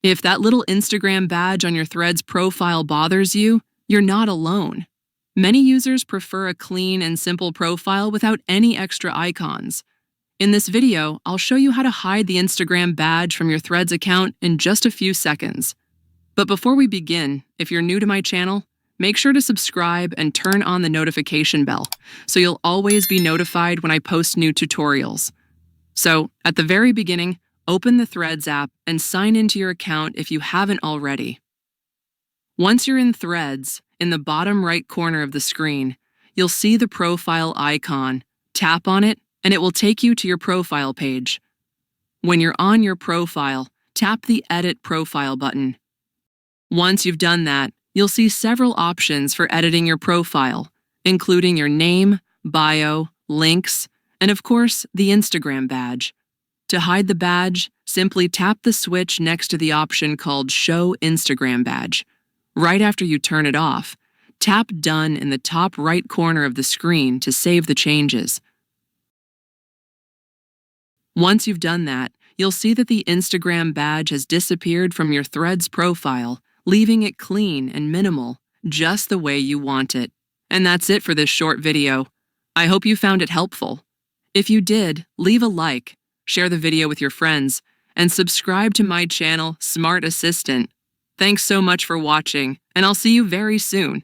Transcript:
If that little Instagram badge on your Threads profile bothers you, you're not alone. Many users prefer a clean and simple profile without any extra icons. In this video, I'll show you how to hide the Instagram badge from your Threads account in just a few seconds. But before we begin, if you're new to my channel, make sure to subscribe and turn on the notification bell so you'll always be notified when I post new tutorials. So, at the very beginning, open the Threads app and sign into your account if you haven't already. Once you're in Threads, in the bottom right corner of the screen, you'll see the profile icon. Tap on it, and it will take you to your profile page. When you're on your profile, tap the Edit Profile button. Once you've done that, you'll see several options for editing your profile, including your name, bio, links, and of course, the Instagram badge. To hide the badge, simply tap the switch next to the option called Show Instagram Badge. Right after you turn it off, tap Done in the top right corner of the screen to save the changes. Once you've done that, you'll see that the Instagram badge has disappeared from your Threads profile, leaving it clean and minimal, just the way you want it. And that's it for this short video. I hope you found it helpful. If you did, leave a like, share the video with your friends, and subscribe to my channel, Smart Assistant. Thanks so much for watching, and I'll see you very soon.